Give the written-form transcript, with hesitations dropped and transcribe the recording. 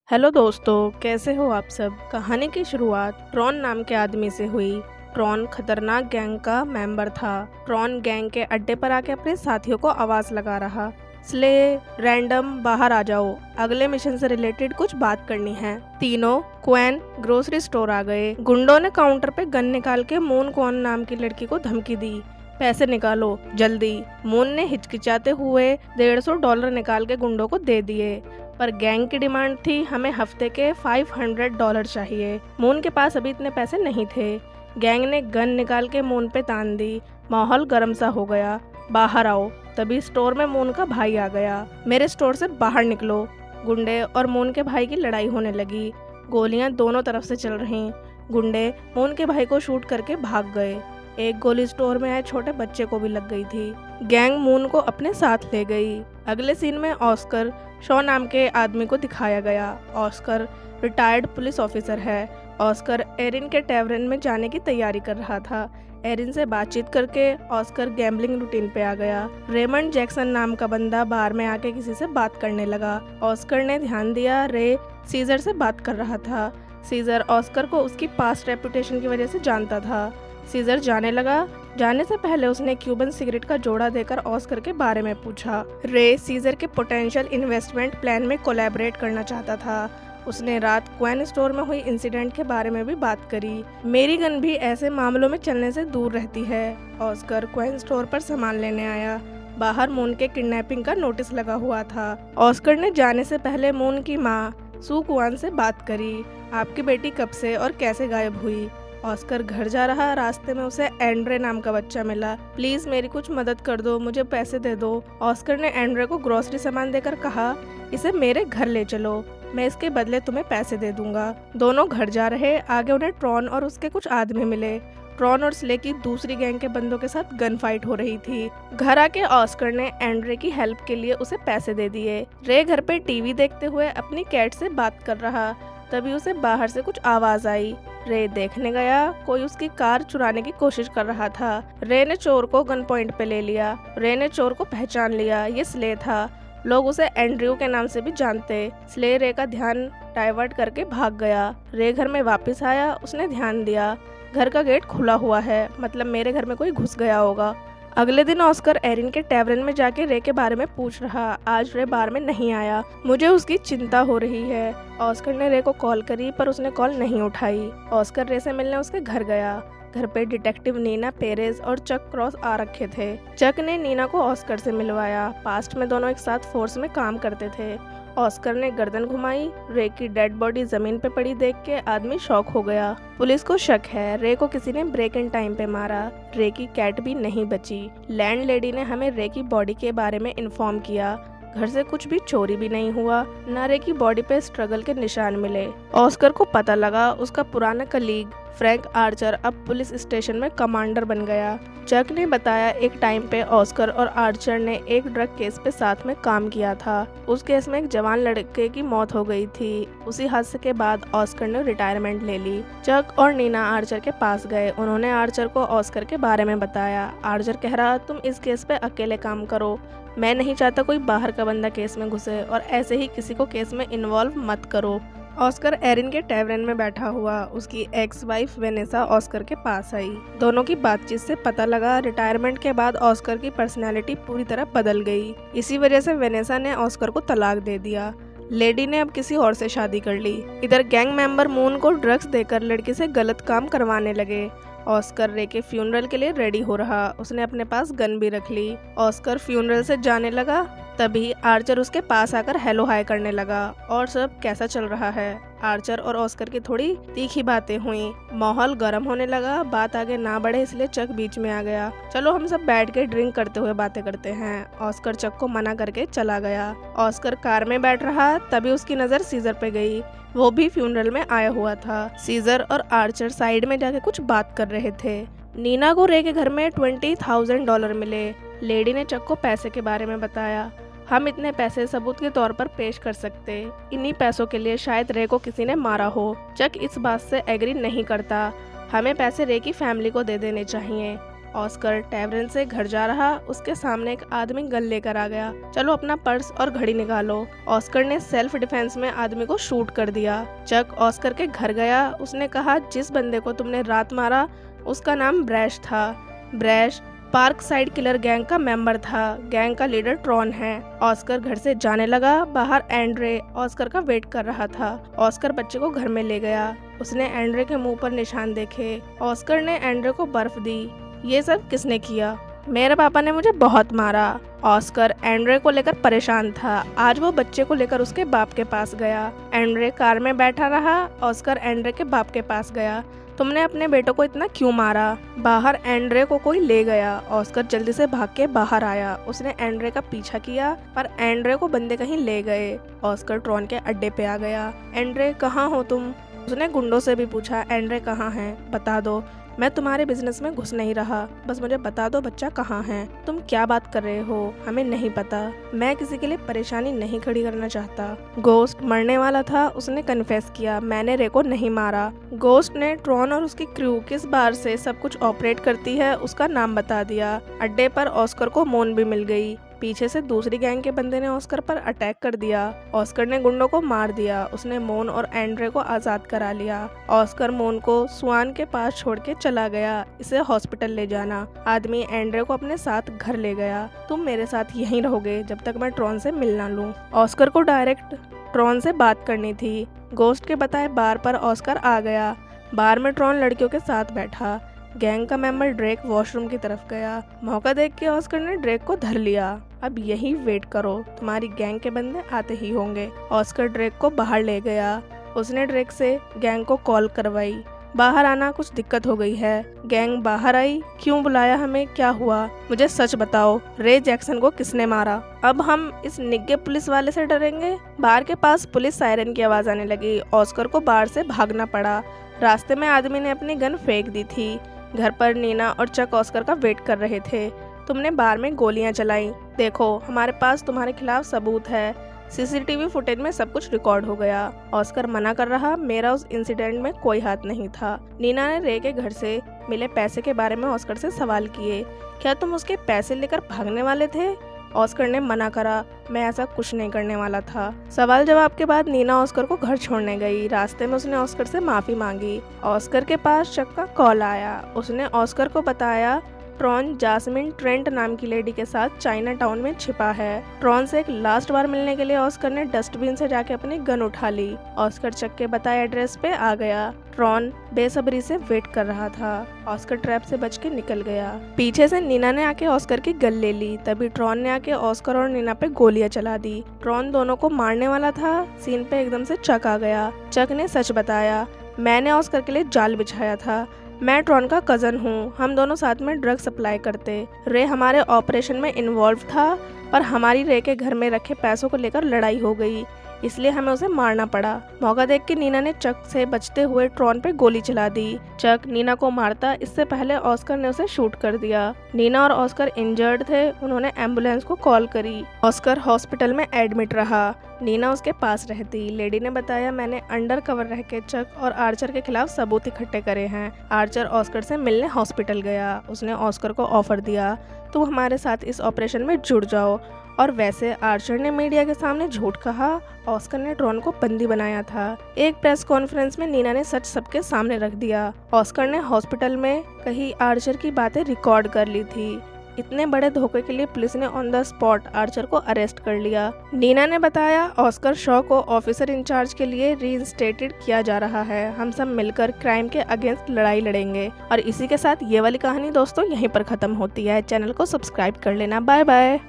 Hello दोस्तों, कैसे हो आप सब। कहानी की शुरुआत ट्रॉन नाम के आदमी से हुई। ट्रॉन खतरनाक गैंग का मेंबर था। ट्रॉन गैंग के अड्डे पर आके अपने साथियों को आवाज लगा रहा, स्ले, रैंडम बाहर आ जाओ, अगले मिशन से रिलेटेड कुछ बात करनी है। तीनों क्वेन ग्रोसरी स्टोर आ गए। गुंडों ने काउंटर पे गन निकाल के मून क्वेन नाम की लड़की को धमकी दी, पैसे निकालो जल्दी। मून ने हिचकिचाते हुए $150 निकाल के गुंडों को दे दिए, पर गैंग की डिमांड थी हमें हफ्ते के $500 चाहिए। मून के पास अभी इतने पैसे नहीं थे। गैंग ने गन निकाल के मून पे तान दी। माहौल गर्म सा हो गया। बाहर आओ। तभी स्टोर में मून का भाई आ गया। मेरे स्टोर से बाहर निकलो। गुंडे और मून के भाई की लड़ाई होने लगी। गोलियां दोनों तरफ से चल रही। गुंडे मून के भाई को शूट करके भाग गए। एक गोली स्टोर में आए छोटे बच्चे को भी लग गई थी। गैंग मून को अपने साथ ले गई। अगले सीन में ऑस्कर शॉ नाम के आदमी को दिखाया गया। ऑस्कर रिटायर्ड पुलिस ऑफिसर है। ऑस्कर एरिन के टैवरन में जाने की तैयारी कर रहा था। एरिन से बातचीत करके ऑस्कर गैम्बलिंग रूटीन पे आ गया। रेमंड जैक्सन नाम का बंदा बार में आके किसी से बात करने लगा। ऑस्कर ने ध्यान दिया, रे सीजर से बात कर रहा था। सीजर ऑस्कर को उसकी पास्ट रेपुटेशन की वजह से जानता था। सीजर जाने लगा। जाने से पहले उसने क्यूबन सिगरेट का जोड़ा देकर ऑस्कर के बारे में पूछा। रे सीजर के पोटेंशियल इन्वेस्टमेंट प्लान में कोलैबोरेट करना चाहता था। उसने रात क्वेन स्टोर में हुई इंसिडेंट के बारे में भी बात करी। मेरी गन भी ऐसे मामलों में चलने से दूर रहती है। ऑस्कर क्वेन स्टोर पर सामान लेने आया। बाहर मून के किडनैपिंग का नोटिस लगा हुआ था। ऑस्कर ने जाने से पहले मून की माँ सू कुआन से बात करी। आपकी बेटी कब से और कैसे गायब हुई। ऑस्कर घर जा रहा, रास्ते में उसे एंड्रे नाम का बच्चा मिला। प्लीज मेरी कुछ मदद कर दो, मुझे पैसे दे दो। ऑस्कर ने एंड्रे को ग्रोसरी सामान देकर कहा, इसे मेरे घर ले चलो, मैं इसके बदले तुम्हें पैसे दे दूंगा। दोनों घर जा रहे। आगे उन्हें ट्रॉन और उसके कुछ आदमी मिले। ट्रॉन और स्ले की दूसरी गैंग के बंदों के साथ गन फाइट हो रही थी। घर आके ऑस्कर ने एंड्रे की हेल्प के लिए उसे पैसे दे दिए। रे घर पे टीवी देखते हुए अपनी कैट से बात कर रहा। तभी उसे बाहर से कुछ आवाज आई। रे देखने गया। कोई उसकी कार चुराने की कोशिश कर रहा था। रे ने चोर को गन पॉइंट पे ले लिया। रे ने चोर को पहचान लिया, ये स्ले था। लोग उसे एंड्रयू के नाम से भी जानते। स्ले रे का ध्यान डाइवर्ट करके भाग गया। रे घर में वापस आया। उसने ध्यान दिया, घर का गेट खुला हुआ है, मतलब मेरे घर में कोई घुस गया होगा। अगले दिन ऑस्कर एरिन के टैवरन में जाके रे के बारे में पूछ रहा। आज रे बार में नहीं आया, मुझे उसकी चिंता हो रही है। ऑस्कर ने रे को कॉल करी, पर उसने कॉल नहीं उठाई। ऑस्कर रे से मिलने उसके घर गया। घर पे डिटेक्टिव नीना पेरेज और चक क्रॉस आ रखे थे। चक ने नीना को ऑस्कर से मिलवाया। पास्ट में दोनों एक साथ फोर्स में काम करते थे। ऑस्कर ने गर्दन घुमाई। रे की डेड बॉडी जमीन पे पड़ी देख के आदमी शॉक हो गया। पुलिस को शक है रे को किसी ने ब्रेक इन टाइम पे मारा। रे की कैट भी नहीं बची। लैंडलेडी ने हमें रे की बॉडी के बारे में इन्फॉर्म किया। घर से कुछ भी चोरी भी नहीं हुआ। नारे की बॉडी पे स्ट्रगल के निशान मिले। ऑस्कर को पता लगा उसका पुराना कलीग फ्रैंक आर्चर अब पुलिस स्टेशन में कमांडर बन गया। चक ने बताया एक टाइम पे ऑस्कर और आर्चर ने एक ड्रग केस पे साथ में काम किया था। उस केस में एक जवान लड़के की मौत हो गई थी। उसी हादसे के बाद ऑस्कर ने रिटायरमेंट ले ली। चक और नीना आर्चर के पास गए। उन्होंने आर्चर को ऑस्कर के बारे में बताया। आर्चर कह रहा, तुम इस केस पे अकेले काम करो, मैं नहीं चाहता कोई बाहर का बंदा केस में घुसे, और ऐसे ही किसी को केस में इन्वॉल्व मत करो। ऑस्कर एरिन के टैवरन में बैठा हुआ। उसकी एक्स वाइफ वेनेसा ऑस्कर के पास आई। दोनों की बातचीत से पता लगा रिटायरमेंट के बाद ऑस्कर की पर्सनैलिटी पूरी तरह बदल गई। इसी वजह से वेनेसा ने ऑस्कर को तलाक दे दिया। लेडी ने अब किसी और से शादी कर ली। इधर गैंग मेंबर मून को ड्रग्स देकर लड़की से गलत काम करवाने लगे। ऑस्कर रे के फ्यूनरल के लिए रेडी हो रहा। उसने अपने पास गन भी रख ली। ऑस्कर फ्यूनरल से जाने लगा। तभी आर्चर उसके पास आकर हेलो हाय करने लगा। और सब कैसा चल रहा है। आर्चर और ऑस्कर की थोड़ी तीखी बातें हुई। माहौल गर्म होने लगा। बात आगे ना बढ़े इसलिए चक बीच में आ गया। चलो हम सब बैठ के ड्रिंक करते हुए बातें करते हैं। ऑस्कर चक को मना करके चला गया। ऑस्कर कार में बैठ रहा। तभी उसकी नजर सीजर पे गई। वो भी फ्यूनरल में आया हुआ था। सीजर और आर्चर साइड में जाके कुछ बात कर रहे थे। नीना को रे के घर में $20,000 मिले। लेडी ने चक को पैसे के बारे में बताया। हम इतने पैसे सबूत के तौर पर पेश कर सकते। इन्हीं पैसों के लिए शायद रे को किसी ने मारा हो। चक इस बात से एग्री नहीं करता। हमें पैसे रे की फैमिली को दे देने चाहिए। ऑस्कर टैवरन से घर जा रहा, उसके सामने एक आदमी गन लेकर आ गया। चलो अपना पर्स और घड़ी निकालो। ऑस्कर ने सेल्फ डिफेंस में आदमी को शूट कर दिया। चक ऑस्कर के घर गया। उसने कहा, जिस बंदे को तुमने रात मारा उसका नाम ब्रैश था। Brash park side killer gang का मेंबर था। गैंग का लीडर ट्रॉन है। ऑस्कर घर से जाने लगा। बाहर एंड्रे ऑस्कर का वेट कर रहा था। ऑस्कर बच्चे को घर में ले गया। उसने एंड्रे के मुंह पर निशान देखे। ऑस्कर ने एंड्रे को बर्फ दी। ये सब किसने किया? मेरे पापा ने मुझे बहुत मारा। ऑस्कर एंड्रे को लेकर परेशान था। आज वो बच्चे को लेकर उसके बाप के पास गया। एंड्रे कार में बैठा रहा। ऑस्कर एंड्रे के बाप के पास गया। तुमने अपने बेटों को इतना क्यों मारा? बाहर एंड्रे को कोई ले गया। ऑस्कर जल्दी से भाग के बाहर आया। उसने एंड्रे का पीछा किया पर एंड्रे को बंदे कहीं ले गए। ऑस्कर ट्रॉन के अड्डे पे आ गया। एंड्रे, कहाँ हो तुम? उसने गुंडों से भी पूछा, एंड्रे कहाँ है? बता दो। मैं तुम्हारे बिजनेस में घुस नहीं रहा, बस मुझे बता दो बच्चा कहाँ है। तुम क्या बात कर रहे हो? हमें नहीं पता। मैं किसी के लिए परेशानी नहीं खड़ी करना चाहता। गोस्ट मरने वाला था। उसने कन्फेस किया, मैंने रे को नहीं मारा। गोस्ट ने ट्रॉन और उसकी क्रू किस बार से सब कुछ ऑपरेट करती है उसका नाम बता दिया। अड्डे पर ऑस्कर को मोन भी मिल गई। पीछे से दूसरी गैंग के बंदे ने ऑस्कर पर अटैक कर दिया। ऑस्कर ने गुंडों को मार दिया। उसने मोन और एंड्रे को आजाद करा लिया। ऑस्कर मोन को स्वान के पास छोड़ के चला गया। इसे हॉस्पिटल ले जाना। आदमी एंड्रे को अपने साथ घर ले गया। तुम मेरे साथ यहीं रहोगे जब तक मैं ट्रॉन से मिल ना लूं। ऑस्कर को डायरेक्ट ट्रॉन से बात करनी थी। गोस्ट के बताए बार पर ऑस्कर आ गया। बार में ट्रॉन लड़कियों के साथ बैठा। गैंग का मेंबर ड्रेक वॉशरूम की तरफ गया। मौका देख के ऑस्कर ने ड्रेक को धर लिया। अब यही वेट करो, तुम्हारी गैंग के बंदे आते ही होंगे। ऑस्कर ड्रेक को बाहर ले गया। उसने ड्रेक से गैंग को कॉल करवाई। बाहर आना, कुछ दिक्कत हो गई है। गैंग बाहर आई। क्यों बुलाया हमें? क्या हुआ? मुझे सच बताओ, रे जैक्सन को किसने मारा? अब हम इस निग्गे पुलिस वाले से डरेंगे? बार के पास पुलिस सायरन की आवाज आने लगी। ऑस्कर को बार से भागना पड़ा। रास्ते में आदमी ने अपनी गन फेंक दी थी। घर पर नीना और चक ऑस्कर का वेट कर रहे थे। तुमने बार में गोलियां चलाई। देखो, हमारे पास तुम्हारे खिलाफ सबूत है। सीसीटीवी फुटेज में सब कुछ रिकॉर्ड हो गया। ऑस्कर मना कर रहा, मेरा उस इंसिडेंट में कोई हाथ नहीं था। नीना ने रे के घर से मिले पैसे के बारे में ऑस्कर से सवाल किए। क्या तुम उसके पैसे लेकर भागने वाले थे? ऑस्कर ने मना करा, मैं ऐसा कुछ नहीं करने वाला था। सवाल जवाब के बाद नीना ऑस्कर को घर छोड़ने गई। रास्ते में उसने ऑस्कर से माफी मांगी। ऑस्कर के पास चक का कॉल आया। उसने ऑस्कर को बताया ट्रॉन जास्मिन ट्रेंट नाम की लेडी के साथ चाइना टाउन में छिपा है। ट्रॉन से एक लास्ट बार मिलने के लिए ऑस्कर ने डस्टबिन से जाके अपनी गन उठा ली। ऑस्कर चक के बताए एड्रेस पे आ गया। ट्रॉन बेसब्री से वेट कर रहा था। ऑस्कर ट्रैप से बच के निकल गया। पीछे से नीना ने आके ऑस्कर की गन ले ली। तभी ट्रॉन ने आके ऑस्कर और नीना पे गोलियां चला दी। ट्रॉन दोनों को मारने वाला था। सीन पे एकदम से चक आ गया। चक ने सच बताया, मैंने ऑस्कर के लिए जाल बिछाया था। मैं ट्रॉन का कजन हूँ। हम दोनों साथ में ड्रग सप्लाई करते। रे हमारे ऑपरेशन में इन्वॉल्व था, पर हमारी रे के घर में रखे पैसों को लेकर लड़ाई हो गई, इसलिए हमें उसे मारना पड़ा। मौका देख के नीना ने चक से बचते हुए ट्रॉन पे गोली चला दी। चक नीना को मारता इससे पहले ऑस्कर ने उसे शूट कर दिया। नीना और ऑस्कर इंजर्ड थे। उन्होंने एम्बुलेंस को कॉल करी। ऑस्कर हॉस्पिटल में एडमिट रहा। नीना उसके पास रहती। लेडी ने बताया, मैंने अंडर कवर रह के चक और आर्चर के खिलाफ सबूत इकट्ठे करे हैं। आर्चर ऑस्कर से मिलने हॉस्पिटल गया। उसने ऑस्कर को ऑफर दिया, तुम हमारे साथ इस ऑपरेशन में जुड़ जाओ। और वैसे आर्चर ने मीडिया के सामने झूठ कहा। ऑस्कर ने ट्रॉन को बंदी बनाया था। एक प्रेस कॉन्फ्रेंस में नीना ने सच सबके सामने रख दिया। ऑस्कर ने हॉस्पिटल में कही आर्चर की बातें रिकॉर्ड कर ली थी। इतने बड़े धोखे के लिए पुलिस ने ऑन द स्पॉट आर्चर को अरेस्ट कर लिया। नीना ने बताया, ऑस्कर शॉ को ऑफिसर इंचार्ज के लिए रीइंस्टेटेड किया जा रहा है। हम सब मिलकर क्राइम के अगेंस्ट लड़ाई लड़ेंगे। और इसी के साथ ये वाली कहानी दोस्तों यहीं पर खत्म होती है। चैनल को सब्सक्राइब कर लेना। Bye bye.